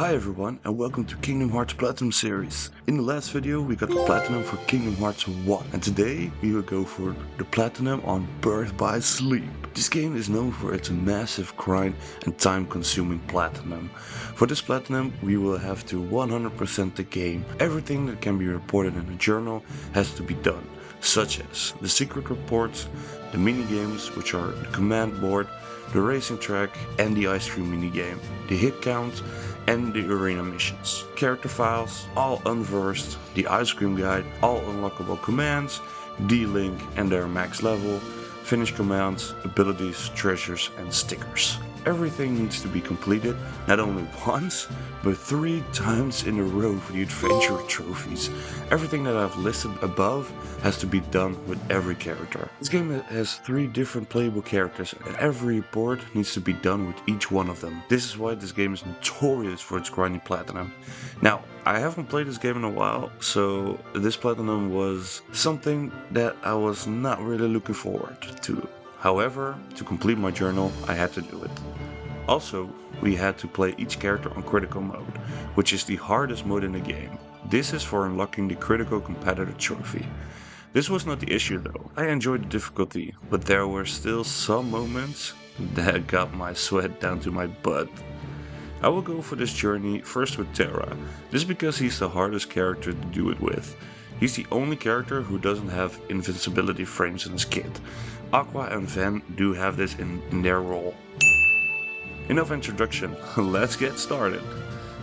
Hi everyone and welcome to Kingdom Hearts Platinum series. In the last video we got the Platinum for Kingdom Hearts 1 and today we will go for the Platinum on Birth by Sleep. This game is known for its massive grind and time consuming Platinum. For this Platinum we will have to 100% the game. Everything that can be reported in a journal has to be done, such as the secret reports, the mini games, which are the command board, the racing track and the ice cream minigame, the hit count and the arena missions, character files, all unversed, the ice cream guide, all unlockable commands, D-Link and their max level, finish commands, abilities, treasures and stickers. Everything needs to be completed not only once, but 3 times in a row for the adventure trophies. Everything that I've listed above has to be done with every character. This game has 3 different playable characters and every report needs to be done with each one of them. This is why this game is notorious for its grinding platinum. Now, I haven't played this game in a while, so this platinum was something that I was not really looking forward to. However, to complete my journal, I had to do it. Also, we had to play each character on critical mode, which is the hardest mode in the game. This is for unlocking the critical competitor trophy. This was not the issue though. I enjoyed the difficulty, but there were still some moments that got my sweat down to my butt. I will go for this journey first with Terra. This is because he's the hardest character to do it with. He's the only character who doesn't have invincibility frames in his kit. Aqua and Ven do have this in their role. Enough introduction, let's get started.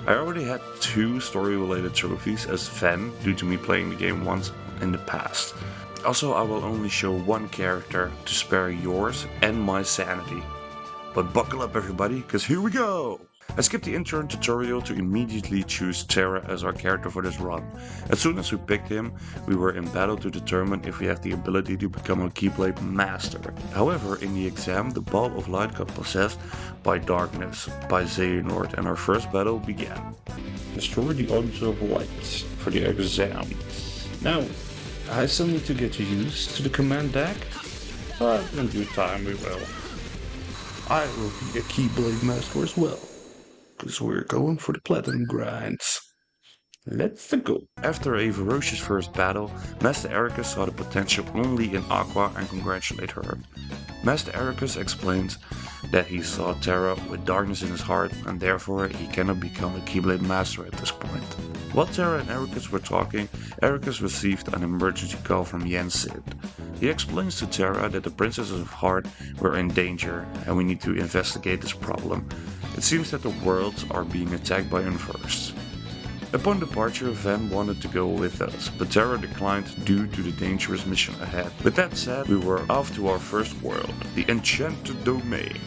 I already had 2 story related trophies as Ven due to me playing the game once in the past. Also, I will only show 1 character to spare yours and my sanity. But buckle up everybody, cause here we go! I skipped the intro tutorial to immediately choose Terra as our character for this run. As soon as we picked him, we were in battle to determine if we have the ability to become a Keyblade Master. However, in the exam, the Ball of Light got possessed by Darkness by Xehanort and our first battle began. Destroy the Object of Light for the exam. Now, I still need to get used to the command deck, but in due time we will. I will be a Keyblade Master as well, because we're going for the platinum grinds. Let's go! After a ferocious first battle, Master Ericus saw the potential only in Aqua and congratulated her. Master Ericus explained that he saw Terra with darkness in his heart and therefore he cannot become a Keyblade Master at this point. While Terra and Ericus were talking, Ericus received an emergency call from Yen Sid. He explains to Terra that the Princesses of Heart were in danger and we need to investigate this problem. It seems that the worlds are being attacked by Unversed. Upon departure, Ven wanted to go with us, but Terra declined due to the dangerous mission ahead. With that said, we were off to our first world, the Enchanted Domain.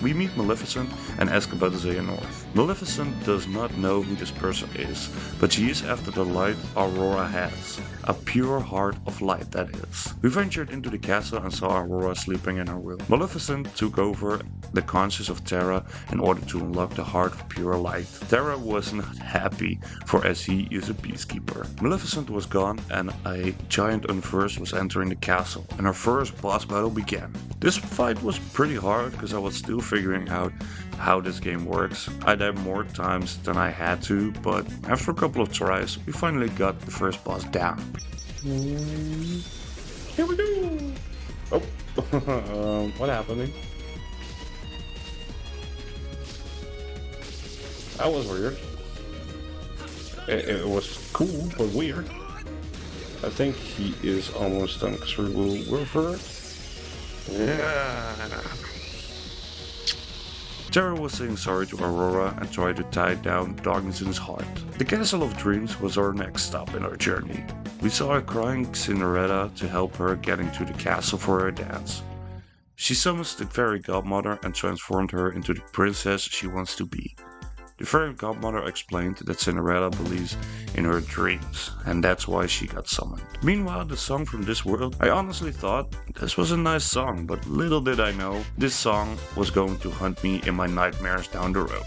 We meet Maleficent and ask about Xehanort. Maleficent does not know who this person is, but she is after the light Aurora has. A pure heart of light, that is. We ventured into the castle and saw Aurora sleeping in her room. Maleficent took over the conscience of Terra in order to unlock the heart of pure light. Terra was not happy, for as he is a peacekeeper. Maleficent was gone and a giant Unversed was entering the castle, and our first boss battle began. This fight was pretty hard because I was still figuring out how this game works. I died more times than I had to, but after a couple of tries, we finally got the first boss down. Here we go! Oh, what happened? That was weird. It was cool, but weird. I think he is almost done because we will revert. Yeah. Terra was saying sorry to Aurora and tried to tie down darkness in his heart. The Castle of Dreams was our next stop in our journey. We saw a crying Cinderella to help her get into the castle for her dance. She summons the fairy godmother and transformed her into the princess she wants to be. The fairy godmother explained that Cinderella believes in her dreams, and that's why she got summoned. Meanwhile, the song from this world, I honestly thought this was a nice song, but little did I know, this song was going to hunt me in my nightmares down the road.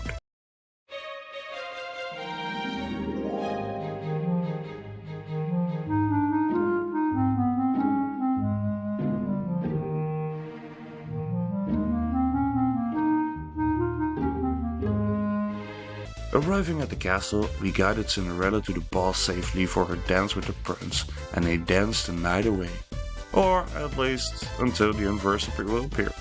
Arriving at the castle, we guided Cinderella to the ball safely for her dance with the prince, and they danced the night away. Or at least until the Unversed will appear.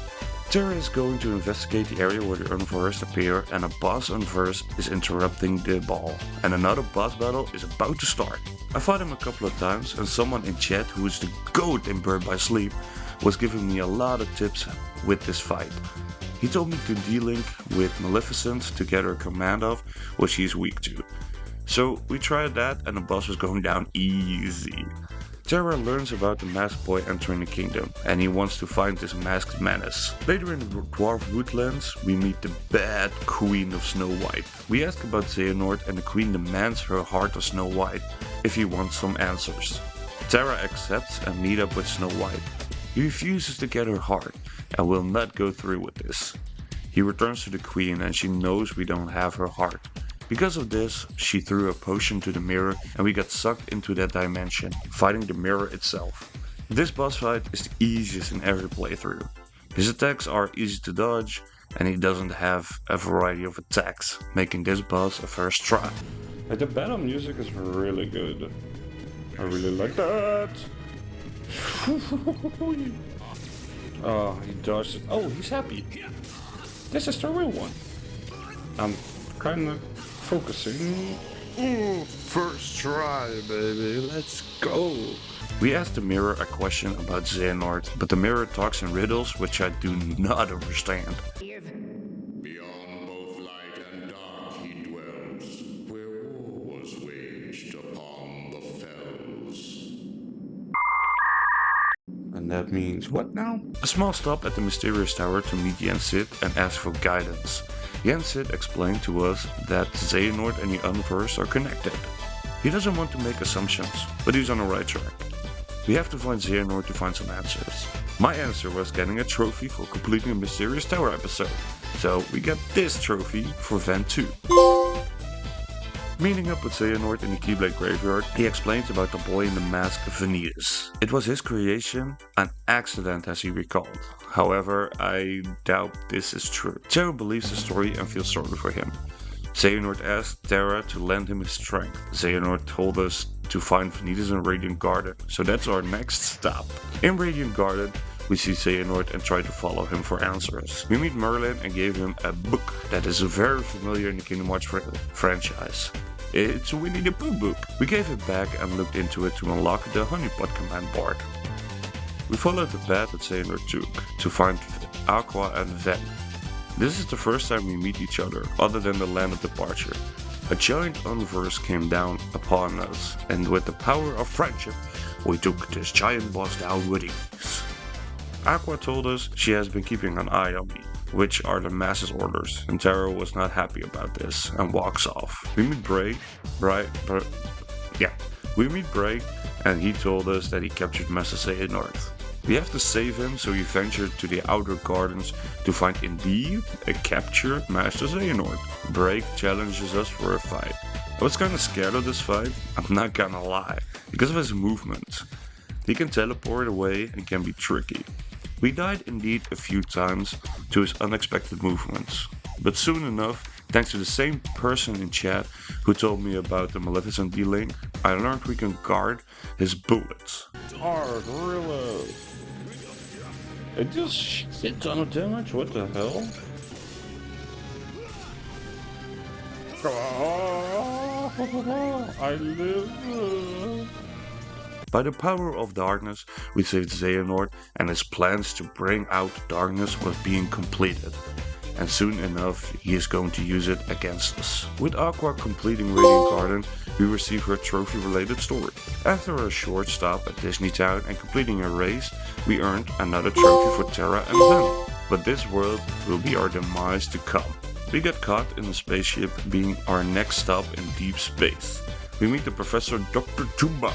Terra is going to investigate the area where the Unversed appear, and a boss Unversed is interrupting the ball, and another boss battle is about to start. I fought him a couple of times, and someone in chat who is the GOAT in Birth by Sleep was giving me a lot of tips with this fight. He told me to D-Link with Maleficent to get her command off, which she's weak to. So we tried that and the boss was going down easy. Terra learns about the masked boy entering the kingdom, and he wants to find this masked menace. Later in the Dwarf Woodlands, we meet the bad Queen of Snow White. We ask about Xehanort and the Queen demands her heart of Snow White if he wants some answers. Terra accepts and meet up with Snow White. He refuses to get her heart and will not go through with this. He returns to the Queen and she knows we don't have her heart. Because of this, she threw a potion to the mirror and we got sucked into that dimension, fighting the mirror itself. This boss fight is the easiest in every playthrough. His attacks are easy to dodge and he doesn't have a variety of attacks, making this boss a first try. And the battle music is really good. I really like that. Oh, he dodged it. Oh, he's happy. This is the real one. I'm kind of focusing. First try, baby. Let's go. We asked the mirror a question about Xehanort, but the mirror talks in riddles which I do not understand. Beyond both light and dark he dwells, where war was waged upon the fells. And that means what now? A small stop at the mysterious tower to meet Yensid and ask for guidance. Yensid explained to us that Xehanort and the Unversed are connected. He doesn't want to make assumptions, but he's on the right track. We have to find Xehanort to find some answers. My answer was getting a trophy for completing a Mysterious Tower episode, so we got this trophy for Vent 2. Meeting up with Xehanort in the Keyblade graveyard, he explains about the boy in the mask Vanitas. It was his creation, an accident as he recalled. However, I doubt this is true. Terra believes the story and feels sorry for him. Xehanort asked Terra to lend him his strength. Xehanort told us to find Vanitas in Radiant Garden, so that's our next stop. In Radiant Garden, we see Xehanort and try to follow him for answers. We meet Merlin and gave him a book that is very familiar in the Kingdom Hearts franchise. It's Winnie the Pooh book. We gave it back and looked into it to unlock the Honeypot command board. We followed the path that Xehanort took to find Aqua and Ven. This is the first time we meet each other, other than the land of departure. A giant Unversed came down upon us, and with the power of friendship, we took this giant boss down with ease. Aqua told us she has been keeping an eye on me, which are the Master's orders, and Terra was not happy about this and walks off. We meet Bray, and he told us that he captured Master Xehanort. We have to save him, so we ventured to the Outer Gardens to find indeed a captured Master Xehanort. Bray challenges us for a fight. I was kinda scared of this fight, I'm not gonna lie, because of his movements. He can teleport away and can be tricky. We died indeed a few times to his unexpected movements, but soon enough, thanks to the same person in chat who told me about the Maleficent D-Link, I learned we can guard his bullets. Hard, really? It just shit ton of damage? What the hell? I live. By the power of darkness, we saved Xehanort, and his plans to bring out darkness was being completed. And soon enough, he is going to use it against us. With Aqua completing Radiant Garden, we receive her trophy-related story. After a short stop at Disney Town and completing a race, we earned another trophy for Terra and Ven. But this world will be our demise to come. We got caught in a spaceship being our next stop in deep space. We meet the Professor Dr. Tumba,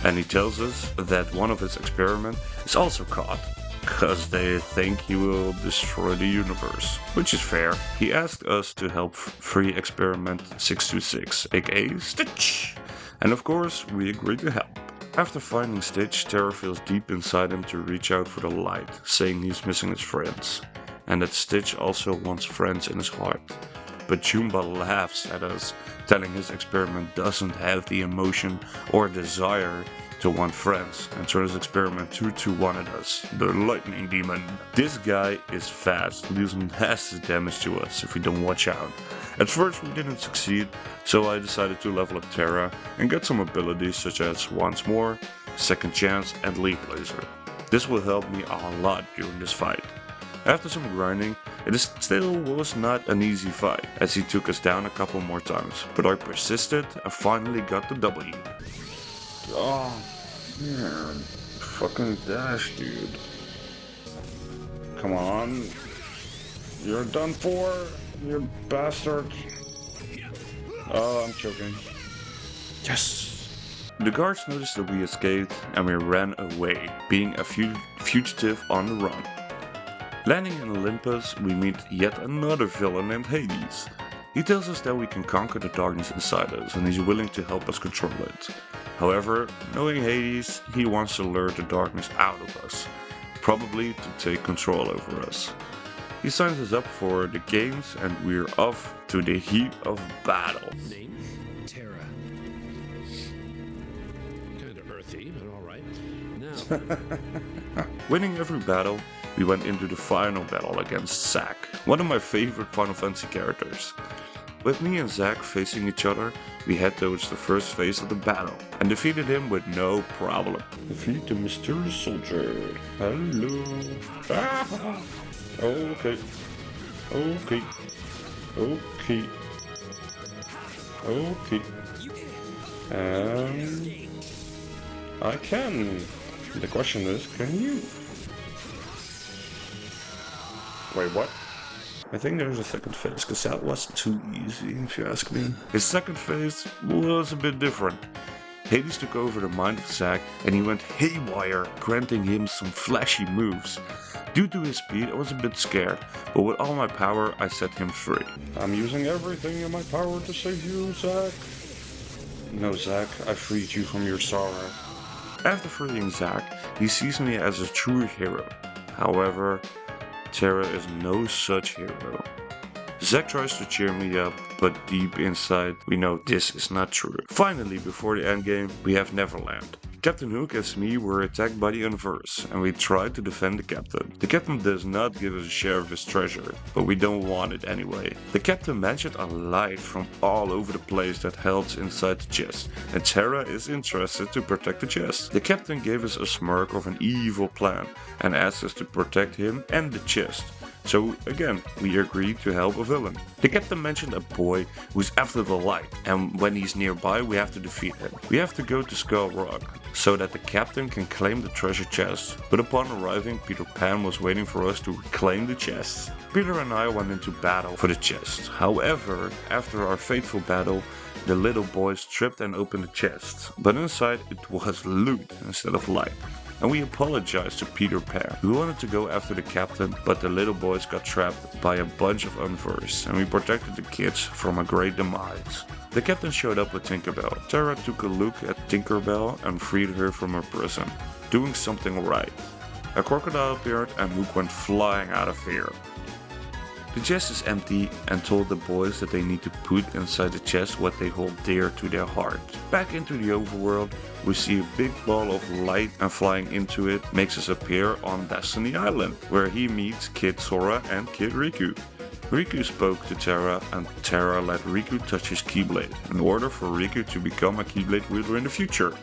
and he tells us that one of his experiments is also caught, because they think he will destroy the universe, which is fair. He asked us to help free Experiment 626, aka Stitch, and of course we agreed to help. After finding Stitch, Terra feels deep inside him to reach out for the light, saying he's missing his friends, and that Stitch also wants friends in his heart. but Jumba laughs at us, telling his experiment doesn't have the emotion or desire to want friends, and throws experiment 2-1 at us, the lightning demon. This guy is fast, dealing massive damage to us if we don't watch out. At first we didn't succeed, so I decided to level up Terra and get some abilities such as Once More, Second Chance and Leap Laser. This will help me a lot during this fight. After some grinding, it still was not an easy fight, as he took us down a couple more times, but I persisted and finally got the W. Oh man, fucking dash, dude. Come on. You're done for, you bastard. Oh, I'm choking. Yes! The guards noticed that we escaped and we ran away, being a fugitive on the run. Landing in Olympus, we meet yet another villain named Hades. He tells us that we can conquer the darkness inside us and he's willing to help us control it. However, knowing Hades, he wants to lure the darkness out of us, probably to take control over us. He signs us up for the games and we're off to the heat of battle. Name? Terra. Kinda earthy, but alright. Now. Winning every battle, we went into the final battle against Zack, one of my favorite Final Fantasy characters. With me and Zack facing each other, we head towards the first phase of the battle, and defeated him with no problem. Defeat the mysterious soldier. Hello. Ah! Okay. Okay. Okay. Okay. I can. The question is, can you? Wait, what? I think there's a second phase, because that wasn't too easy, if you ask me. His second phase was a bit different. Hades took over the mind of Zack, and he went haywire, granting him some flashy moves. Due to his speed, I was a bit scared, but with all my power, I set him free. I'm using everything in my power to save you, Zack. No, Zack, I freed you from your sorrow. After freeing Zack, he sees me as a true hero. However, Terra is no such hero. Zack tries to cheer me up, but deep inside we know this is not true. Finally, before the endgame, we have Neverland. Captain Hook and me were attacked by the Universe, and we tried to defend the captain. The captain does not give us a share of his treasure, but we don't want it anyway. The captain mentioned a light from all over the place that helps inside the chest, and Terra is interested to protect the chest. The captain gave us a smirk of an evil plan, and asked us to protect him and the chest. So again, we agreed to help a villain. The captain mentioned a boy who's after the light, and when he's nearby we have to defeat him. We have to go to Skull Rock, so that the captain can claim the treasure chest. But upon arriving, Peter Pan was waiting for us to reclaim the chest. Peter and I went into battle for the chest. However, after our fateful battle, the little boys tripped and opened the chest. But inside it was loot instead of light. And we apologized to Peter Pan. We wanted to go after the captain, but the little boys got trapped by a bunch of unversed, and we protected the kids from a great demise. The captain showed up with Tinkerbell. Terra took a look at Tinkerbell and freed her from her prison, doing something right. A crocodile appeared and Hook went flying out of here. The chest is empty and told the boys that they need to put inside the chest what they hold dear to their heart. Back into the overworld, we see a big ball of light, and flying into it makes us appear on Destiny Island, where he meets Kid Sora and Kid Riku. Riku spoke to Terra, and Terra let Riku touch his Keyblade, in order for Riku to become a Keyblade wielder in the future.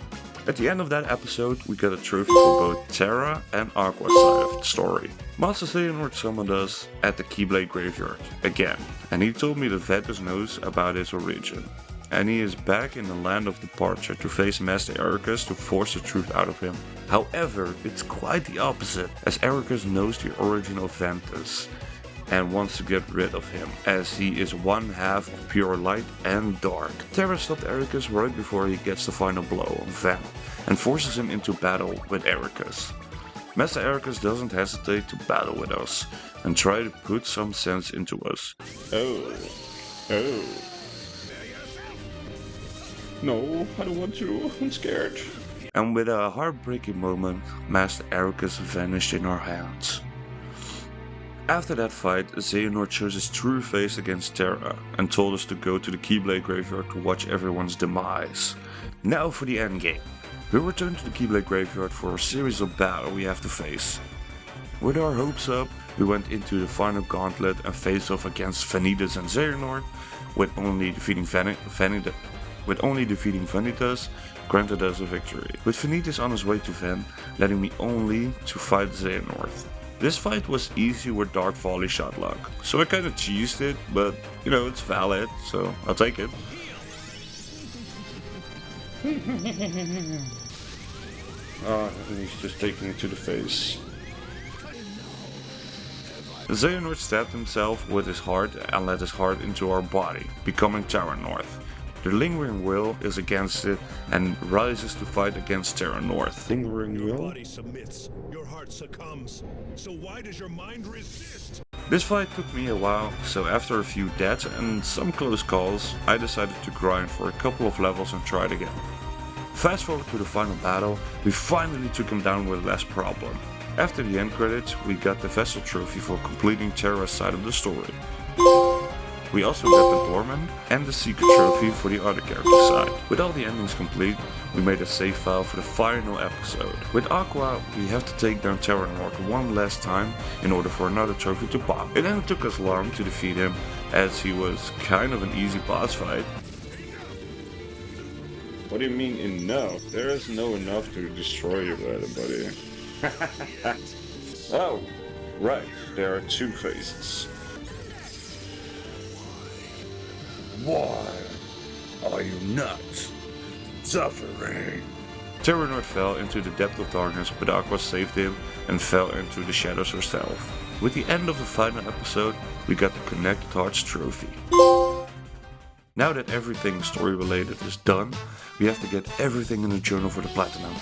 At the end of that episode, we got a trophy for both Terra and Aqua's side of the story. Master Xehanort summoned us at the Keyblade graveyard again, and he told me that Ventus knows about his origin. And he is back in the land of departure to face Master Ericus to force the truth out of him. However, it's quite the opposite, as Ericus knows the origin of Ventus and wants to get rid of him, as he is one half of pure light and dark. Terra stopped Ericus right before he gets the final blow on Ven, and forces him into battle with Ericus. Master Ericus doesn't hesitate to battle with us, and try to put some sense into us. Oh. No, I don't want to, I'm scared. And with a heartbreaking moment, Master Ericus vanished in our hands. After that fight, Xehanort shows his true face against Terra and told us to go to the Keyblade graveyard to watch everyone's demise. Now for the endgame. We return to the Keyblade graveyard for a series of battles we have to face. With our hopes up, we went into the final gauntlet and faced off against Vanitas and Xehanort, with only defeating Vanitas granted us a victory. With Vanitas on his way to Ven, letting me only to fight Xehanort. This fight was easy with Dark Volley shot luck, so I kinda cheesed it, but you know, it's valid, so I'll take it. And he's just taking it to the face. Xehanort stabbed himself with his heart and let his heart into our body, becoming Terranorth. The Lingering Will is against it and rises to fight against Terranorth. Lingering Your Will? body submits, your heart succumbs. So why does your mind resist? This fight took me a while, so after a few deaths and some close calls, I decided to grind for a couple of levels and try it again. Fast forward to the final battle, we finally took him down with less problem. After the end credits, we got the Vessel Trophy for completing Terra's side of the story. We also got the Dorman and the Secret Trophy for the other character side. With all the endings complete, we made a save file for the final episode. With Aqua, we have to take down Terranorth one last time in order for another trophy to pop. It didn't took us long to defeat him, as he was kind of an easy boss fight. What do you mean enough? There is no enough to destroy you, buddy. Oh, right, there are two phases. Why are you not suffering? Terranorth fell into the depth of darkness, but Aqua saved him and fell into the shadows herself. With the end of the final episode, we got the Connected Hearts trophy. Now that everything story related is done, we have to get everything in the journal for the platinum.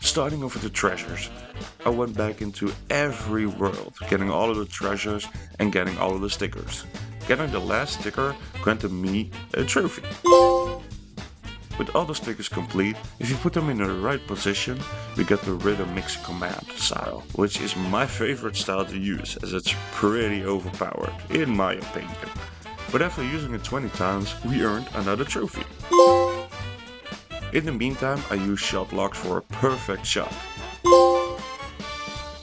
Starting off with the treasures. I went back into every world, getting all of the treasures and getting all of the stickers. Getting the last sticker granted me a trophy. With all the stickers complete, if you put them in the right position, we get the Rhythm Mix Command style, which is my favorite style to use as it's pretty overpowered, in my opinion. But after using it 20 times, we earned another trophy. In the meantime, I used shot locks for a perfect shot.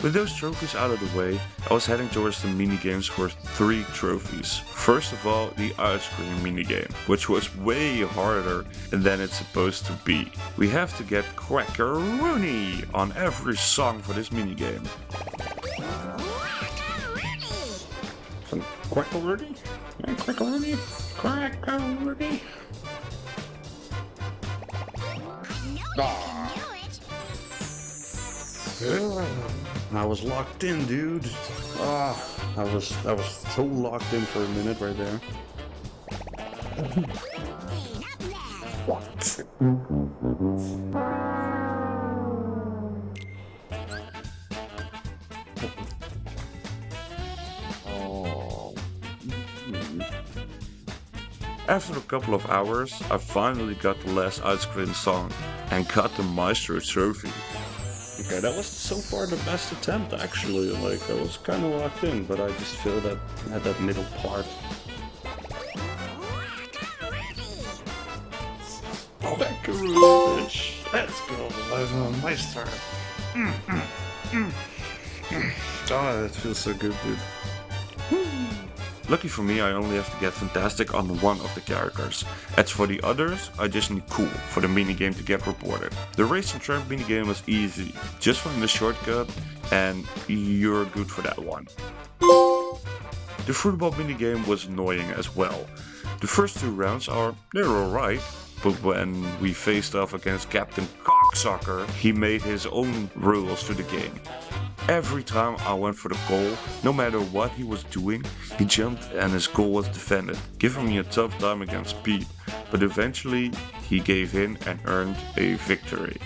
With those trophies out of the way, I was heading towards the minigames for 3 trophies. First of all, the ice cream minigame, which was way harder than it's supposed to be. We have to get Quackaroony on every song for this minigame. Quackaroony? Quackaroony? Quackaroony? I was locked in, dude. I was so locked in for a minute right there. What? After a couple of hours, I finally got the last ice cream song and got the Maestro trophy. Okay, that was so far the best attempt actually, like I was kinda locked in, but I just feel that I had that middle part. Quackaroony, bitch. Let's go, Maestro. Oh, that feels so good, dude. Lucky for me, I only have to get Fantastic on one of the characters. As for the others, I just need Cool for the minigame to get reported. The Race and Tramp minigame was easy. Just find the shortcut and you're good for that one. The Fruitball minigame was annoying as well. The first 2 rounds they're alright, but when we faced off against Captain Cocksucker, he made his own rules to the game. Every time I went for the goal, no matter what he was doing, he jumped and his goal was defended, giving me a tough time against Pete, but eventually he gave in and earned a victory.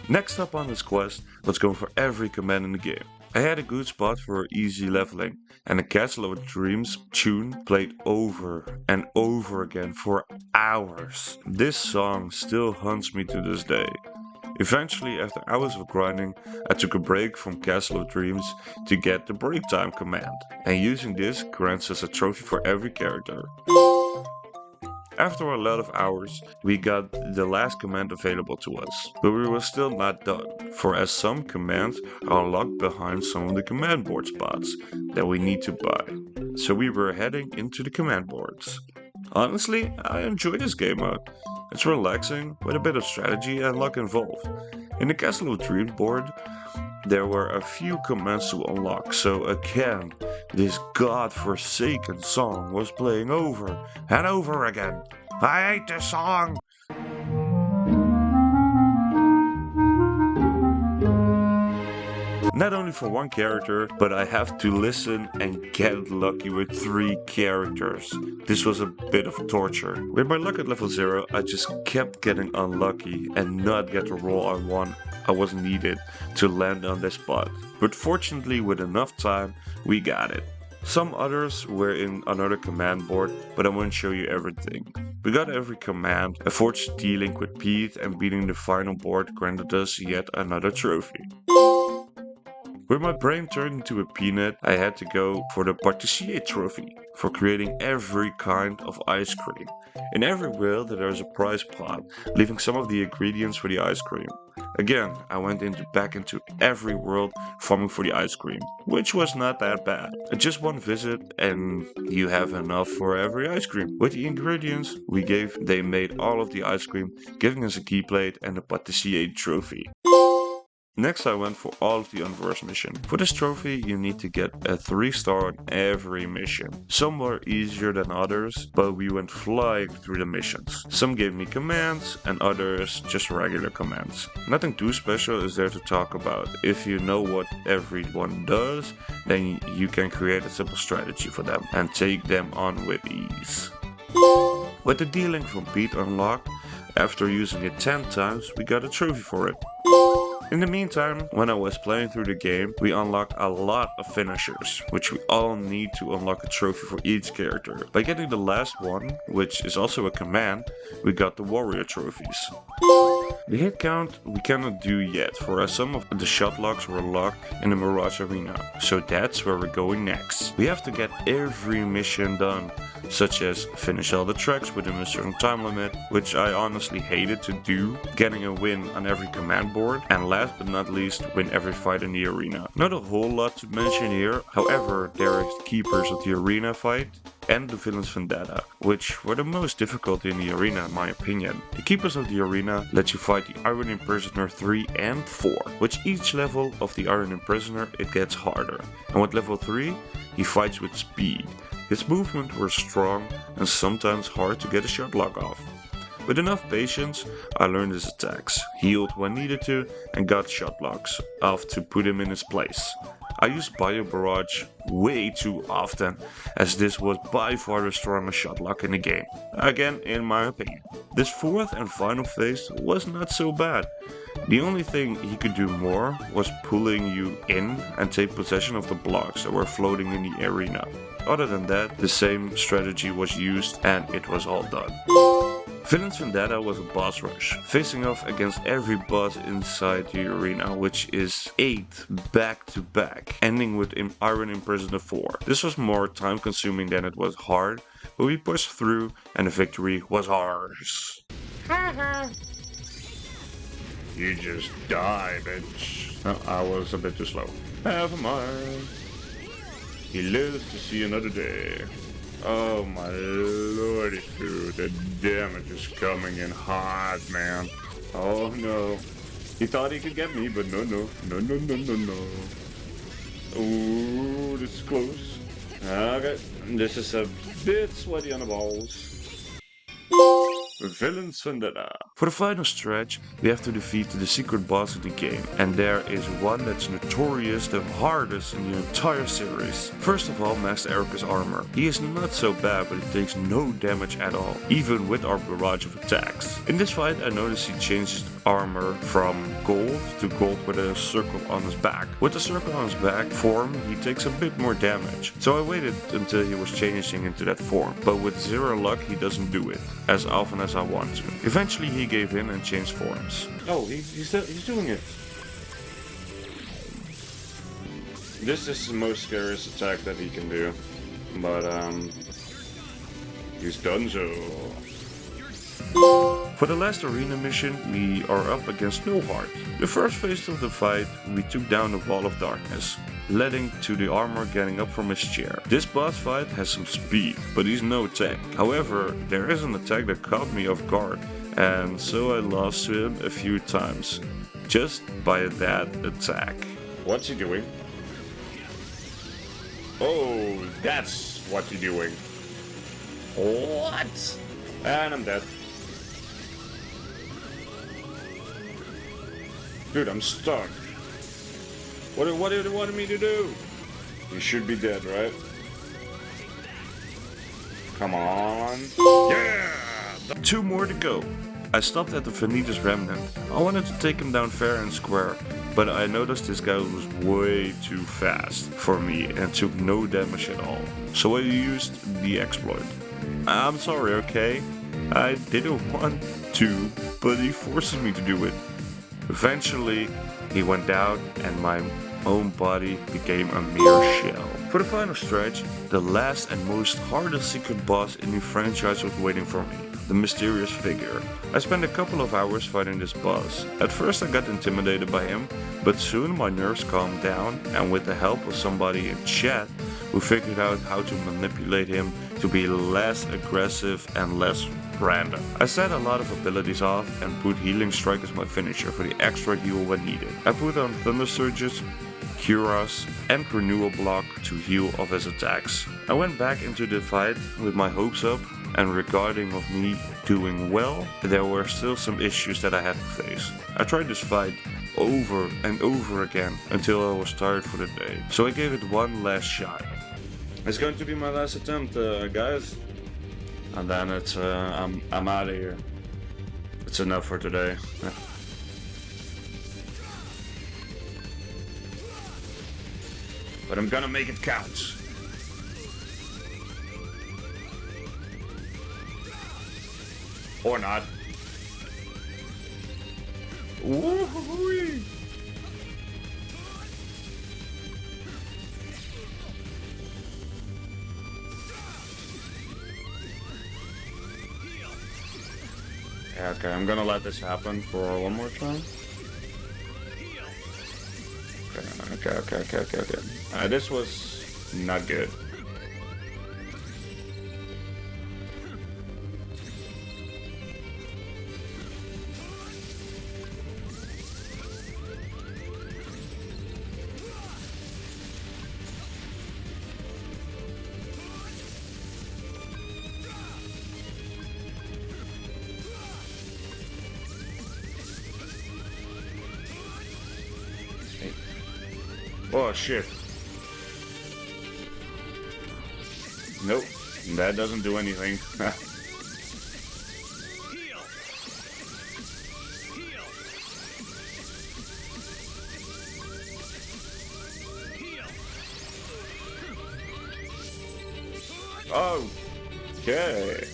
Next up on this quest, let's go for every command in the game. I had a good spot for easy leveling, and the Castle of Dreams tune played over and over again for hours. This song still haunts me to this day. Eventually, after hours of grinding, I took a break from Castle of Dreams to get the break time command, and using this grants us a trophy for every character. After a lot of hours, we got the last command available to us, but we were still not done, for as some commands are locked behind some of the command board spots that we need to buy. So we were heading into the command boards. Honestly, I enjoy this game mode. It's relaxing, with a bit of strategy and luck involved. In the Castle of Dreams board, there were a few commands to unlock, so again, this god-forsaken song was playing over and over again. I hate this song! Not only for one character, but I have to listen and get lucky with 3 characters. This was a bit of torture. With my luck at level 0, I just kept getting unlucky and not get the roll I was needed to land on this spot. But fortunately, with enough time, we got it. Some others were in another command board, but I won't show you everything. We got every command, a forged D-Link with Pete, and beating the final board granted us yet another trophy. With my brain turned into a peanut, I had to go for the Patissier trophy for creating every kind of ice cream. In every world there is a prize pot, leaving some of the ingredients for the ice cream. Again, I went back into every world farming for the ice cream, which was not that bad. Just one visit and you have enough for every ice cream. With the ingredients they made all of the ice cream, giving us a key plate and a Patissier trophy. Next I went for all of the Unversed mission. For this trophy you need to get a 3-star on every mission. Some were easier than others, but we went flying through the missions. Some gave me commands and others just regular commands. Nothing too special is there to talk about. If you know what everyone does, then you can create a simple strategy for them and take them on with ease. With the D-Link from Pete unlocked, after using it 10 times we got a trophy for it. In the meantime, when I was playing through the game, we unlocked a lot of finishers, which we all need to unlock a trophy for each character. By getting the last one, which is also a command, we got the warrior trophies. The hit count we cannot do yet, for as some of the shot locks were locked in the Mirage Arena, so that's where we're going next. We have to get every mission done, such as finish all the tracks within a certain time limit, which I honestly hated to do, getting a win on every command board, and last but not least, win every fight in the arena. Not a whole lot to mention here, however, there are the keepers of the arena fight and the Villain's Vendetta, which were the most difficult in the arena in my opinion. The keepers of the arena let you fight the Iron Imprisoner 3 and 4, which each level of the Iron Imprisoner it gets harder, and with level 3 he fights with speed. His movement were strong and sometimes hard to get a shot lock off. With enough patience, I learned his attacks, healed when needed to, and got shot locks off to put him in his place. I used Bio Barrage way too often, as this was by far the strongest shot lock in the game, again in my opinion. This 4th and final phase was not so bad. The only thing he could do more was pulling you in and take possession of the blocks that were floating in the arena. Other than that, the same strategy was used and it was all done. Villain's Vendetta was a boss rush, facing off against every boss inside the arena, which is 8 back to back, ending with Iron Imprisoner 4. This was more time consuming than it was hard, but we pushed through and the victory was ours. You just die, bitch. Oh, I was a bit too slow. Never mind. He lives to see another day. Oh my lordy, dude, the damage is coming in hot, man. Oh no. He thought he could get me, but no. Ooh, this is close. Okay, this is a bit sweaty on the balls. Villain's Vendetta. For the final stretch, we have to defeat the secret boss of the game, and there is one that's notorious the hardest in the entire series. First of all, Master Erika's armor. He is not so bad, but he takes no damage at all, even with our barrage of attacks. In this fight, I noticed he changes armor from gold to gold with a circle on his back. With the circle on his back form, he takes a bit more damage. So I waited until he was changing into that form, but with 0 luck he doesn't do it as often as I want to. Eventually he gave in and changed forms. Oh, he's doing it. This is the most scariest attack that he can do, but he's done so. For the last arena mission, we are up against Nilhart. The first phase of the fight, we took down the Wall of Darkness, leading to the armor getting up from his chair. This boss fight has some speed, but he's no tank. However, there is an attack that caught me off guard, and so I lost to him a few times, just by that attack. What's he doing? Oh, that's what you're doing. What? And I'm dead. Dude, I'm stuck. What did you want me to do? You should be dead, right? Come on. Yeah! 2 more to go. I stopped at the Vanitas Remnant. I wanted to take him down fair and square, but I noticed this guy was way too fast for me and took no damage at all. So I used the exploit. I'm sorry, okay? I didn't want to, but he forces me to do it. Eventually, he went down and my own body became a mere shell. For the final stretch, the last and most hardest secret boss in the franchise was waiting for me. The mysterious figure. I spent a couple of hours fighting this boss. At first I got intimidated by him, but soon my nerves calmed down, and with the help of somebody in chat, we figured out how to manipulate him to be less aggressive and less random. I set a lot of abilities off and put Healing Strike as my finisher for the extra heal when needed. I put on Thunder Surges, Cuirass and Renewal Block to heal off his attacks. I went back into the fight with my hopes up, and regarding of me doing well, there were still some issues that I had to face. I tried this fight over and over again until I was tired for the day, so I gave it one last shot. It's going to be my last attempt, guys, and then it's I'm out of here. It's enough for today. But I'm gonna make it count. Or not. Woo-hoo-wee. Yeah, okay, I'm gonna let this happen for one more time. Okay. This was not good. Oh shit. Nope, that doesn't do anything. Okay.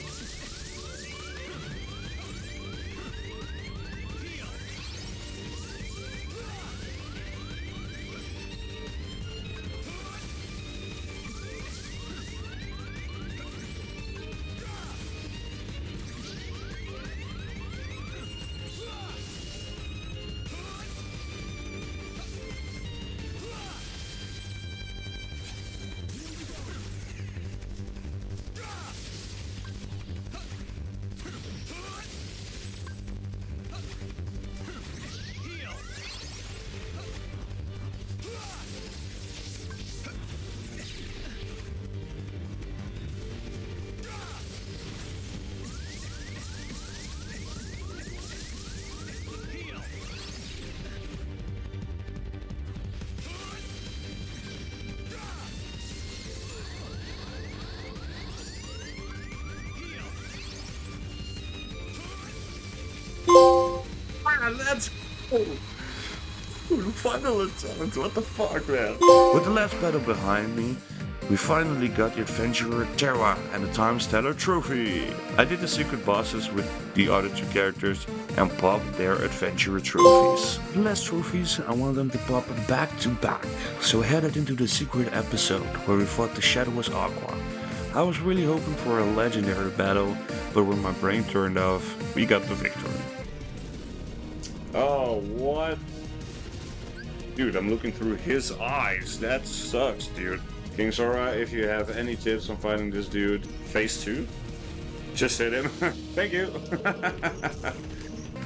let's go! Final attempt, what the fuck, man? With the last battle behind me, we finally got the Adventurer Terra and the Time Stellar trophy. I did the secret bosses with the other two characters and popped their Adventurer trophies. The last trophies, I wanted them to pop back to back. So I headed into the secret episode where we fought the Shadowless Aqua. I was really hoping for a legendary battle, but when my brain turned off, we got the victory. Oh, what? Dude, I'm looking through his eyes. That sucks, dude. King Sora, if you have any tips on fighting this dude, phase 2, just hit him. Thank you.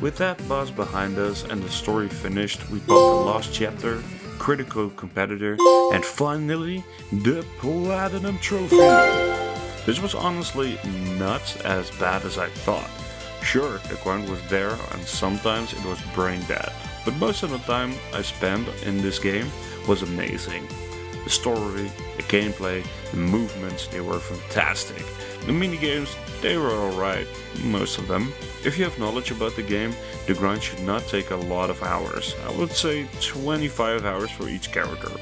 With that boss behind us and the story finished, we popped the last chapter, critical competitor, and finally, the Platinum Trophy. This was honestly not as bad as I thought. Sure, the grind was there and sometimes it was brain dead, but most of the time I spent in this game was amazing. The story, the gameplay, the movements, they were fantastic. The minigames, they were alright, most of them. If you have knowledge about the game, the grind should not take a lot of hours. I would say 25 hours for each character.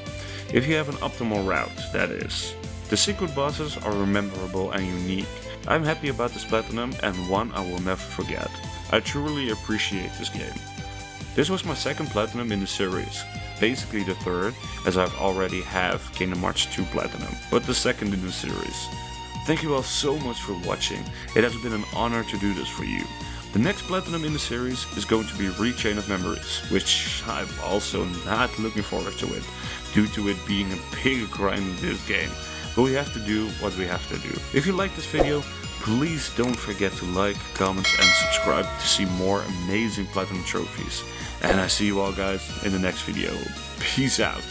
If you have an optimal route, that is. The secret bosses are memorable and unique. I'm happy about this platinum and one I will never forget. I truly appreciate this game. This was my second platinum in the series, basically the third, as I've already have Kingdom Hearts 2 platinum, but the second in the series. Thank you all so much for watching, it has been an honor to do this for you. The next platinum in the series is going to be Rechain of Memories, which I'm also not looking forward to it, due to it being a big grind in this game. But we have to do what we have to do. If you like this video, please don't forget to like, comment and subscribe to see more amazing platinum trophies. And I see you all guys in the next video. Peace out.